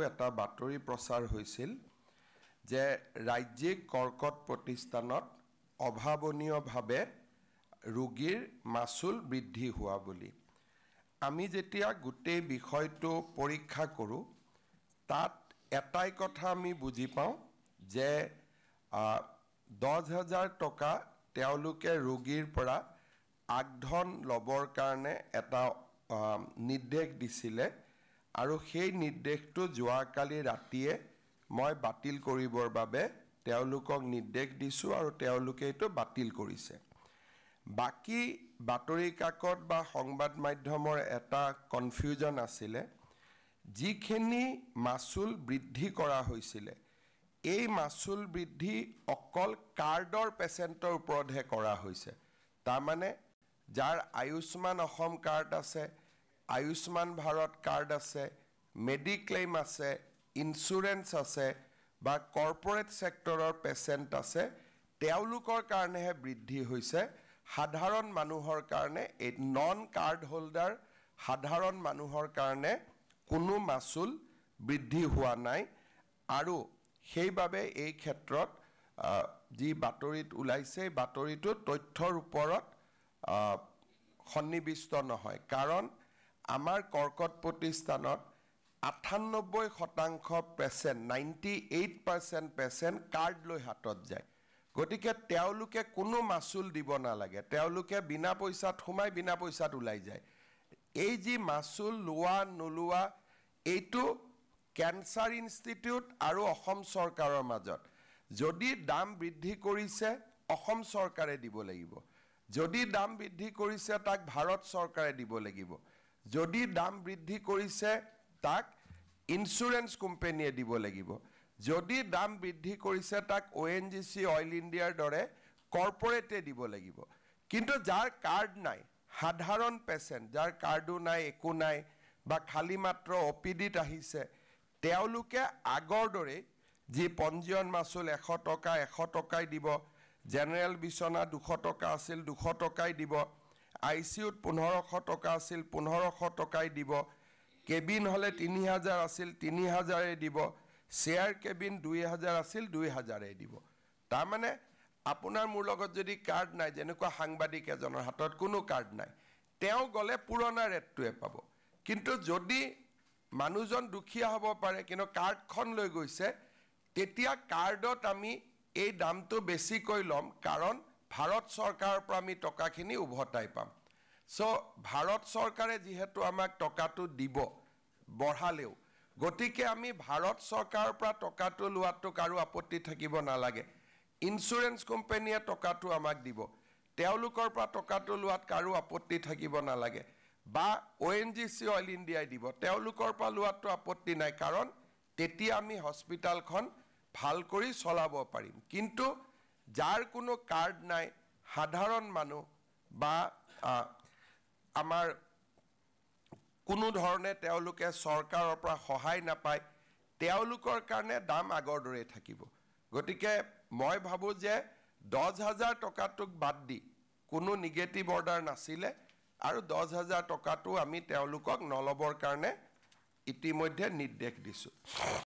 এটা বাতৰি প্ৰচাৰ হৈছিল যে ৰাজ্যিক কৰ্কট প্ৰতিষ্ঠানত অভাৱনীয়ভাৱে ৰোগীৰ মাচুল বৃদ্ধি হোৱা বুলি আমি যেতিয়া গোটেই বিষয়টো পৰীক্ষা কৰোঁ তাত এটাই কথা আমি বুজি পাওঁ যে 10,000 টকা তেওঁলোকে ৰোগীৰ পৰা আগধন লবৰ কাৰণে এটা নিৰ্দেশ দিছিলে আৰু সেই নিৰ্দেশটো যোৱাকালি ৰাতিয়ে মই বাতিল কৰিবৰ বাবে তেওঁলোকক নিৰ্দেশ দিছোঁ আৰু তেওঁলোকে এইটো বাতিল কৰিছে বাকি বাতৰি কাকত বা সংবাদ মাধ্যমৰ এটা কনফিউজন আছিলে যিখিনি মাচুল বৃদ্ধি কৰা হৈছিলে এই মাচুল বৃদ্ধি অকল কাৰ্ডৰ পেচেণ্টৰ ওপৰতহে কৰা হৈছে তাৰ মানে যাৰ আয়ুষ্মান অসম কাৰ্ড আছে আয়ুষ্মান ভাৰত কাৰ্ড আছে মেডিক্লেইম আছে ইন্স্যুৰেন্স আছে বা কৰ্পোৰেট সেক্টৰৰ পেচেণ্ট আছে তেওঁলোকৰ কাৰণেহে বৃদ্ধি হৈছে সাধাৰণ মানুহৰ কাৰণে এই নন কাৰ্ড হোল্ডাৰ সাধাৰণ মানুহৰ কাৰণে কোনো মাচুল বৃদ্ধি হোৱা নাই আৰু সেইবাবে এই ক্ষেত্ৰত যি বাতৰিত ওলাইছে বাতৰিটো তথ্যৰ ওপৰত সন্নিবিষ্ট নহয় কাৰণ আমাৰ কৰ্কট প্ৰতিষ্ঠানত 98% পেচেণ্ট 98% পেচেণ্ট কাৰ্ড লৈ হাতত যায় গতিকে তেওঁলোকে কোনো মাচুল দিব নালাগে তেওঁলোকে বিনা পইচাত সোমাই বিনা পইচাত ওলাই যায় এই যি মাচুল লোৱা নোলোৱা এইটো ক্যান্সাৰ ইনষ্টিটিউট আৰু অসম চৰকাৰৰ মাজত যদি দাম বৃদ্ধি কৰিছে অসম চৰকাৰে দিব লাগিব যদি দাম বৃদ্ধি কৰিছে তাক ভাৰত চৰকাৰে দিব লাগিব যদি দাম বৃদ্ধি কৰিছে তাক ইন্স্যুৰেন্স কোম্পানীয়ে দিব লাগিব যদি দাম বৃদ্ধি কৰিছে তাক ONGC অইল ইণ্ডিয়াৰ দৰে কৰ্পোৰেটে দিব লাগিব কিন্তু যাৰ কাৰ্ড নাই সাধাৰণ পেচেণ্ট যাৰ কাৰ্ডো নাই একো নাই বা খালি মাত্ৰ OPDত আহিছে তেওঁলোকে আগৰ দৰে যি পঞ্জীয়ন মাচুল 100 টকা 100 টকাই দিব জেনেৰেল বিছনা 200 টকা আছিল 200 টকাই দিব ICUত 1500 টকা আছিল 1500 টকাই দিব কেবিন হলে 3000 আছিল 3000 এ দিব চেয়াৰ কেবিন 2000 আছিল 2000 এ দিব তাৰ মানে আপোনাৰ মোৰ লগত যদি কাৰ্ড নাই যেনেকুৱা সাংবাদিক এজনৰ হাতত কোনো কাৰ্ড নাই তেওঁ গলে পুৰণা ৰেটটোৱে পাব কিন্তু যদি মানুহজন দুখীয়া হ'ব পাৰে কিন্তু কাৰ্ডখন লৈ গৈছে তেতিয়া কাৰ্ডত আমি এই দামটো বেছি কৈ লম কাৰণ ভাৰত চৰকাৰৰ পৰা আমি টকাখিনি উভতাই পাম সো ভাৰত চৰকাৰে যেহেতু আমাক টকাটো দিব বঢ়ালেও গতিকে আমি ভাৰত চৰকাৰৰ পৰা টকাটো লোৱাটো কাৰো আপত্তি থাকিব নালাগে ইন্স্যুৰেন্স কোম্পানীয়ে টকাটো আমাক দিব তেওঁলোকৰ পৰা টকাটো লোৱাত কাৰো আপত্তি থাকিব নালাগে বা ONGC অইল ইণ্ডিয়াই দিব তেওঁলোকৰ পৰা লোৱাটো আপত্তি নাই কাৰণ তেতিয়া আমি হস্পিটালখন ভাল কৰি চলাব পাৰিম কিন্তু যাৰ কোনো কাৰ্ড নাই সাধাৰণ মানুহ বা আমাৰ কোনো ধৰণে তেওঁলোকে চৰকাৰৰ পৰা সহায় নাপায় তেওঁলোকৰ কাৰণে দাম আগৰ দৰে থাকিব গতিকে মই ভাবো যে 10,000 টকাটোক বাদ দি কোনো নিগেটিভ অৰ্ডাৰ নাছিলে আৰু 10,000 টকাটো আমি তেওঁলোকক নলবৰ কাৰণে ইতিমধ্যে নিৰ্দেশ দিছো